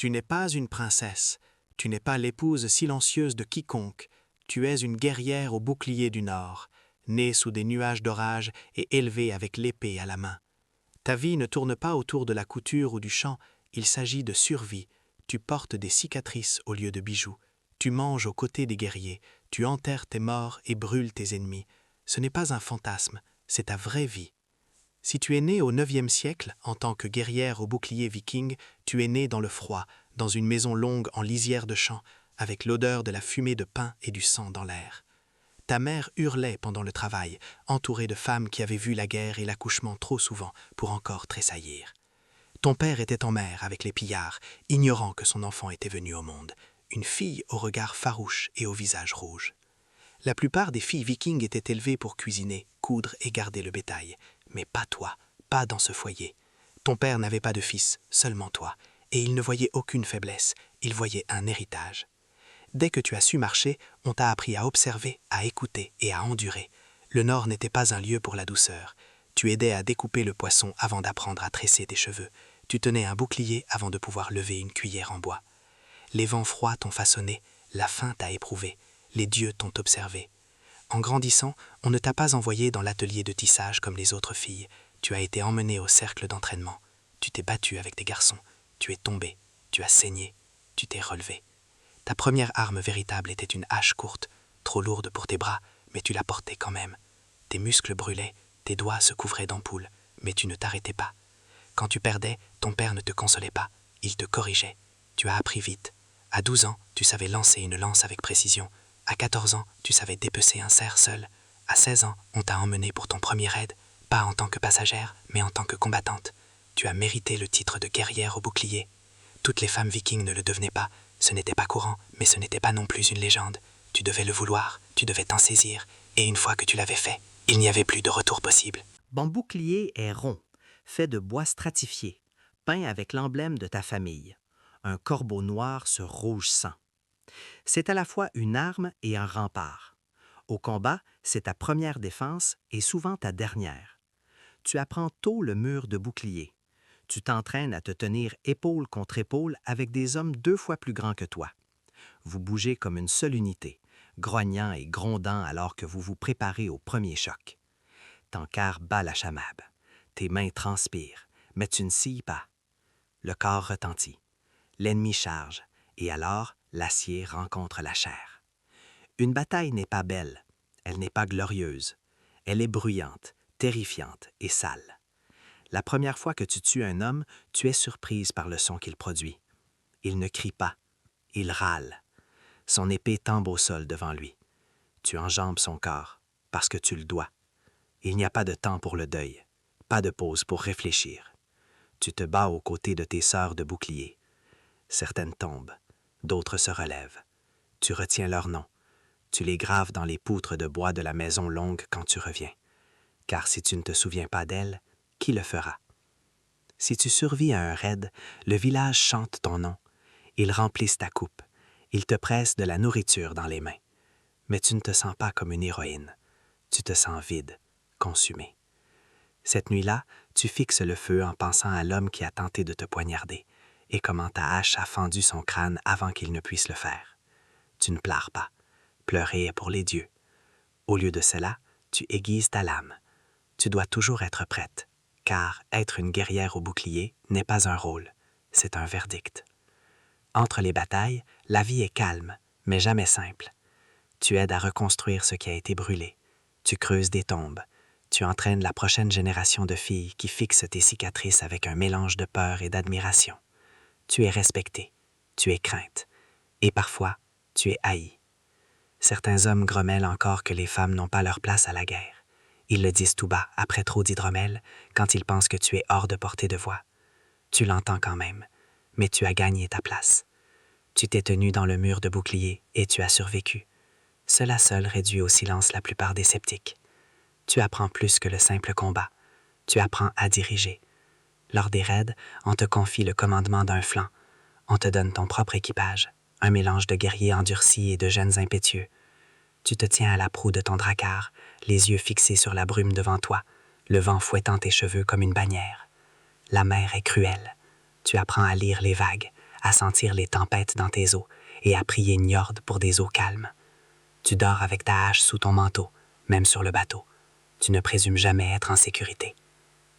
Tu n'es pas une princesse, tu n'es pas l'épouse silencieuse de quiconque, tu es une guerrière au bouclier du Nord, née sous des nuages d'orage et élevée avec l'épée à la main. Ta vie ne tourne pas autour de la couture ou du chant, il s'agit de survie. Tu portes des cicatrices au lieu de bijoux. Tu manges aux côtés des guerriers, tu enterres tes morts et brûles tes ennemis. Ce n'est pas un fantasme, c'est ta vraie vie. Si tu es né au IXe siècle, en tant que guerrière au bouclier viking, tu es né dans le froid, dans une maison longue en lisière de champs, avec l'odeur de la fumée de pain et du sang dans l'air. Ta mère hurlait pendant le travail, entourée de femmes qui avaient vu la guerre et l'accouchement trop souvent pour encore tressaillir. Ton père était en mer avec les pillards, ignorant que son enfant était venu au monde, une fille au regard farouche et au visage rouge. La plupart des filles vikings étaient élevées pour cuisiner, coudre et garder le bétail, mais pas toi, pas dans ce foyer. Ton père n'avait pas de fils, seulement toi, et il ne voyait aucune faiblesse, il voyait un héritage. Dès que tu as su marcher, on t'a appris à observer, à écouter et à endurer. Le Nord n'était pas un lieu pour la douceur. Tu aidais à découper le poisson avant d'apprendre à tresser tes cheveux. Tu tenais un bouclier avant de pouvoir lever une cuillère en bois. Les vents froids t'ont façonné, la faim t'a éprouvé, les dieux t'ont observé. En grandissant, on ne t'a pas envoyé dans l'atelier de tissage comme les autres filles. Tu as été emmenée au cercle d'entraînement. Tu t'es battue avec des garçons. Tu es tombée, tu as saigné, tu t'es relevée. Ta première arme véritable était une hache courte, trop lourde pour tes bras, mais tu la portais quand même. Tes muscles brûlaient, tes doigts se couvraient d'ampoules, mais tu ne t'arrêtais pas. Quand tu perdais, ton père ne te consolait pas, il te corrigeait. Tu as appris vite. À 12 ans, tu savais lancer une lance avec précision. À 14 ans, tu savais dépecer un cerf seul. À 16 ans, on t'a emmené pour ton premier raid, pas en tant que passagère, mais en tant que combattante. Tu as mérité le titre de guerrière au bouclier. Toutes les femmes vikings ne le devenaient pas. Ce n'était pas courant, mais ce n'était pas non plus une légende. Tu devais le vouloir, tu devais t'en saisir, et une fois que tu l'avais fait, il n'y avait plus de retour possible. Mon bouclier est rond, fait de bois stratifié, peint avec l'emblème de ta famille, un corbeau noir sur rouge sang. C'est à la fois une arme et un rempart. Au combat, c'est ta première défense et souvent ta dernière. Tu apprends tôt le mur de bouclier. Tu t'entraînes à te tenir épaule contre épaule avec des hommes 2 fois plus grands que toi. Vous bougez comme une seule unité, grognant et grondant alors que vous vous préparez au premier choc. Ton cœur bat la chamade. Tes mains transpirent, mais tu ne scies pas. Le corps retentit. L'ennemi charge, et alors l'acier rencontre la chair. Une bataille n'est pas belle, elle n'est pas glorieuse. Elle est bruyante, terrifiante et sale. La première fois que tu tues un homme, tu es surprise par le son qu'il produit. Il ne crie pas, il râle. Son épée tombe au sol devant lui. Tu enjambes son corps, parce que tu le dois. Il n'y a pas de temps pour le deuil, pas de pause pour réfléchir. Tu te bats aux côtés de tes sœurs de bouclier. Certaines tombent, d'autres se relèvent. Tu retiens leurs noms. Tu les graves dans les poutres de bois de la maison longue quand tu reviens. Car si tu ne te souviens pas d'elle, qui le fera? Si tu survis à un raid, le village chante ton nom. Ils remplissent ta coupe. Ils te pressent de la nourriture dans les mains. Mais tu ne te sens pas comme une héroïne. Tu te sens vide, consumé. Cette nuit-là, tu fixes le feu en pensant à l'homme qui a tenté de te poignarder et comment ta hache a fendu son crâne avant qu'il ne puisse le faire. Tu ne pleures pas. Pleurer est pour les dieux. Au lieu de cela, tu aiguises ta lame. Tu dois toujours être prête, car être une guerrière au bouclier n'est pas un rôle, c'est un verdict. Entre les batailles, la vie est calme, mais jamais simple. Tu aides à reconstruire ce qui a été brûlé. Tu creuses des tombes. Tu entraînes la prochaine génération de filles qui fixent tes cicatrices avec un mélange de peur et d'admiration. Tu es respectée, tu es crainte, et parfois, tu es haïe. Certains hommes grommellent encore que les femmes n'ont pas leur place à la guerre. Ils le disent tout bas, après trop d'hydromel, quand ils pensent que tu es hors de portée de voix. Tu l'entends quand même, mais tu as gagné ta place. Tu t'es tenu dans le mur de bouclier et tu as survécu. Cela seul réduit au silence la plupart des sceptiques. Tu apprends plus que le simple combat. Tu apprends à diriger. Lors des raids, on te confie le commandement d'un flanc. On te donne ton propre équipage, un mélange de guerriers endurcis et de jeunes impétueux. Tu te tiens à la proue de ton drakkar, les yeux fixés sur la brume devant toi, le vent fouettant tes cheveux comme une bannière. La mer est cruelle. Tu apprends à lire les vagues, à sentir les tempêtes dans tes eaux et à prier Njord pour des eaux calmes. Tu dors avec ta hache sous ton manteau, même sur le bateau. Tu ne présumes jamais être en sécurité.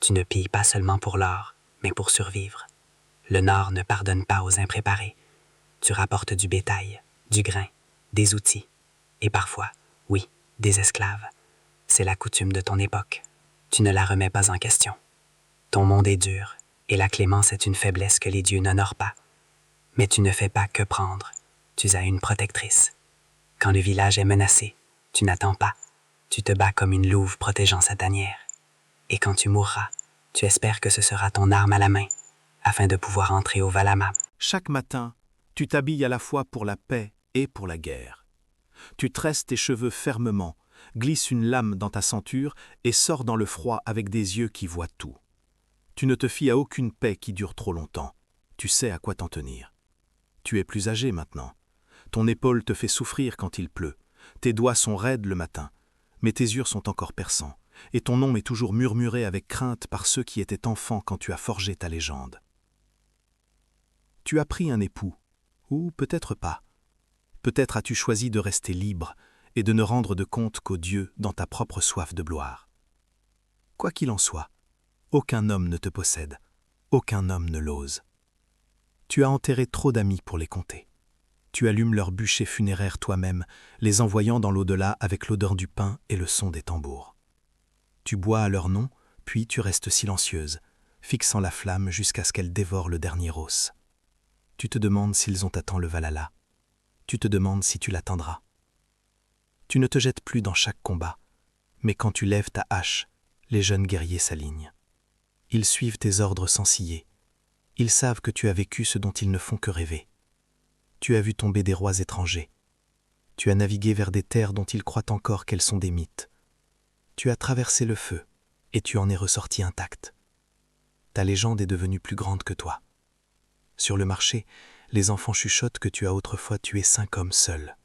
Tu ne pilles pas seulement pour l'or, mais pour survivre. Le Nord ne pardonne pas aux impréparés. Tu rapportes du bétail, du grain, des outils, et parfois, oui, des esclaves. C'est la coutume de ton époque. Tu ne la remets pas en question. Ton monde est dur, et la clémence est une faiblesse que les dieux n'honorent pas. Mais tu ne fais pas que prendre. Tu as une protectrice. Quand le village est menacé, tu n'attends pas. Tu te bats comme une louve protégeant sa tanière. Et quand tu mourras, tu espères que ce sera ton arme à la main, afin de pouvoir entrer au Valhalla. Chaque matin, tu t'habilles à la fois pour la paix et pour la guerre. Tu tresses tes cheveux fermement, glisses une lame dans ta ceinture et sors dans le froid avec des yeux qui voient tout. Tu ne te fies à aucune paix qui dure trop longtemps. Tu sais à quoi t'en tenir. Tu es plus âgé maintenant. Ton épaule te fait souffrir quand il pleut. Tes doigts sont raides le matin, mais tes yeux sont encore perçants, et ton nom est toujours murmuré avec crainte par ceux qui étaient enfants quand tu as forgé ta légende. Tu as pris un époux, ou peut-être pas. Peut-être as-tu choisi de rester libre et de ne rendre de compte qu'aux dieux dans ta propre soif de gloire. Quoi qu'il en soit, aucun homme ne te possède, aucun homme ne l'ose. Tu as enterré trop d'amis pour les compter. Tu allumes leurs bûchers funéraires toi-même, les envoyant dans l'au-delà avec l'odeur du pain et le son des tambours. Tu bois à leur nom, puis tu restes silencieuse, fixant la flamme jusqu'à ce qu'elle dévore le dernier os. Tu te demandes s'ils ont atteint le Valhalla. Tu te demandes si tu l'atteindras. Tu ne te jettes plus dans chaque combat, mais quand tu lèves ta hache, les jeunes guerriers s'alignent. Ils suivent tes ordres sans ciller. Ils savent que tu as vécu ce dont ils ne font que rêver. Tu as vu tomber des rois étrangers. Tu as navigué vers des terres dont ils croient encore qu'elles sont des mythes. Tu as traversé le feu, et tu en es ressorti intact. Ta légende est devenue plus grande que toi. Sur le marché, les enfants chuchotent que tu as autrefois tué 5 hommes seuls.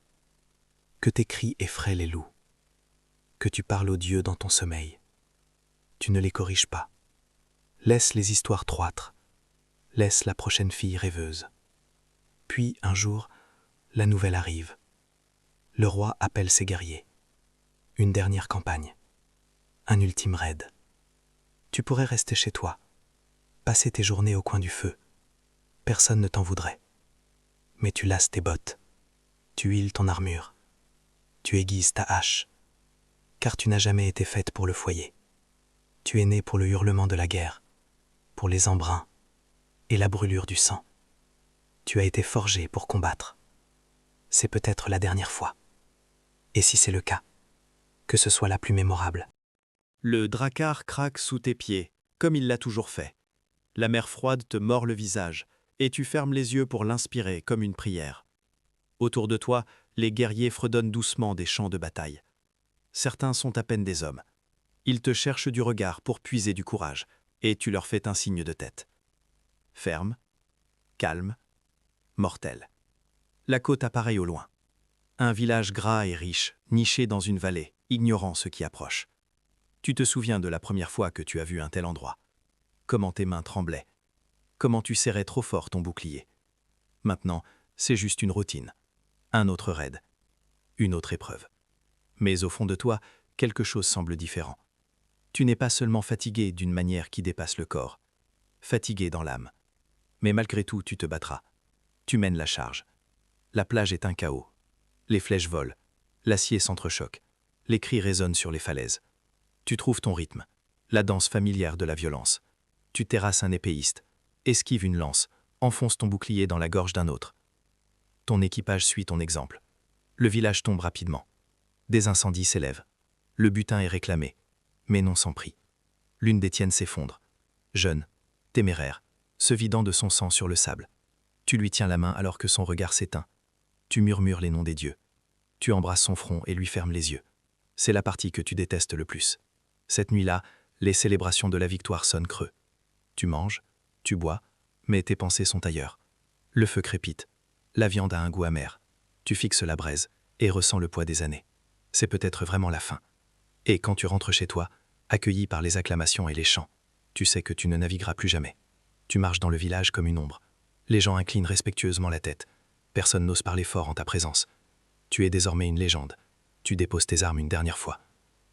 Que tes cris effraient les loups. Que tu parles aux dieux dans ton sommeil. Tu ne les corriges pas. Laisse les histoires troîtres. Laisse la prochaine fille rêveuse. Puis, un jour, la nouvelle arrive. Le roi appelle ses guerriers. Une dernière campagne. Un ultime raid. Tu pourrais rester chez toi, passer tes journées au coin du feu. Personne ne t'en voudrait. Mais tu lasses tes bottes. Tu huiles ton armure. Tu aiguises ta hache. Car tu n'as jamais été faite pour le foyer. Tu es née pour le hurlement de la guerre, pour les embruns et la brûlure du sang. Tu as été forgée pour combattre. C'est peut-être la dernière fois. Et si c'est le cas, que ce soit la plus mémorable. Le drakkar craque sous tes pieds, comme il l'a toujours fait. La mer froide te mord le visage, et tu fermes les yeux pour l'inspirer comme une prière. Autour de toi, les guerriers fredonnent doucement des champs de bataille. Certains sont à peine des hommes. Ils te cherchent du regard pour puiser du courage, et tu leur fais un signe de tête. Ferme, calme, mortel. La côte apparaît au loin. Un village gras et riche, niché dans une vallée, ignorant ce qui approche. Tu te souviens de la première fois que tu as vu un tel endroit. Comment tes mains tremblaient. Comment tu serrais trop fort ton bouclier. Maintenant, c'est juste une routine. Un autre raid. Une autre épreuve. Mais au fond de toi, quelque chose semble différent. Tu n'es pas seulement fatigué d'une manière qui dépasse le corps. Fatigué dans l'âme. Mais malgré tout, tu te battras. Tu mènes la charge. La plage est un chaos. Les flèches volent. L'acier s'entrechoque. Les cris résonnent sur les falaises. Tu trouves ton rythme. La danse familière de la violence. Tu terrasses un épéiste. Esquive une lance. Enfonce ton bouclier dans la gorge d'un autre. Ton équipage suit ton exemple. Le village tombe rapidement. Des incendies s'élèvent. Le butin est réclamé, mais non sans prix. L'une des tiennes s'effondre. Jeune, téméraire, se vidant de son sang sur le sable. Tu lui tiens la main alors que son regard s'éteint. Tu murmures les noms des dieux. Tu embrasses son front et lui fermes les yeux. C'est la partie que tu détestes le plus. Cette nuit-là, les célébrations de la victoire sonnent creux. Tu manges, tu bois, mais tes pensées sont ailleurs. Le feu crépite. La viande a un goût amer. Tu fixes la braise et ressens le poids des années. C'est peut-être vraiment la fin. Et quand tu rentres chez toi, accueilli par les acclamations et les chants, tu sais que tu ne navigueras plus jamais. Tu marches dans le village comme une ombre. Les gens inclinent respectueusement la tête. Personne n'ose parler fort en ta présence. Tu es désormais une légende. Tu déposes tes armes une dernière fois.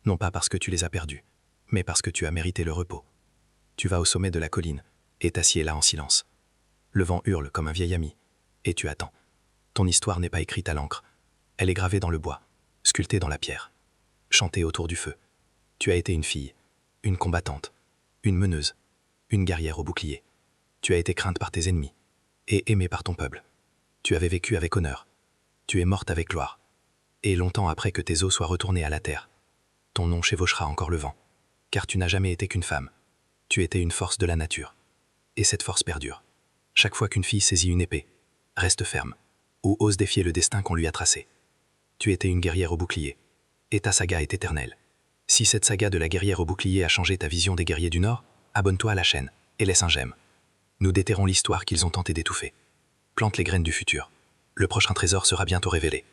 Non pas parce que tu les as perdues, mais parce que tu as mérité le repos. Tu vas au sommet de la colline et t'assieds là en silence. Le vent hurle comme un vieil ami, et tu attends. Ton histoire n'est pas écrite à l'encre. Elle est gravée dans le bois, sculptée dans la pierre, chantée autour du feu. Tu as été une fille, une combattante, une meneuse, une guerrière au bouclier. Tu as été crainte par tes ennemis et aimée par ton peuple. Tu avais vécu avec honneur. Tu es morte avec gloire. Et longtemps après que tes os soient retournés à la terre, ton nom chevauchera encore le vent, car tu n'as jamais été qu'une femme. Tu étais une force de la nature. Et cette force perdure. Chaque fois qu'une fille saisit une épée, reste ferme, ou ose défier le destin qu'on lui a tracé. Tu étais une guerrière au bouclier, et ta saga est éternelle. Si cette saga de la guerrière au bouclier a changé ta vision des guerriers du Nord, abonne-toi à la chaîne et laisse un j'aime. Nous déterrons l'histoire qu'ils ont tenté d'étouffer. Plante les graines du futur. Le prochain trésor sera bientôt révélé.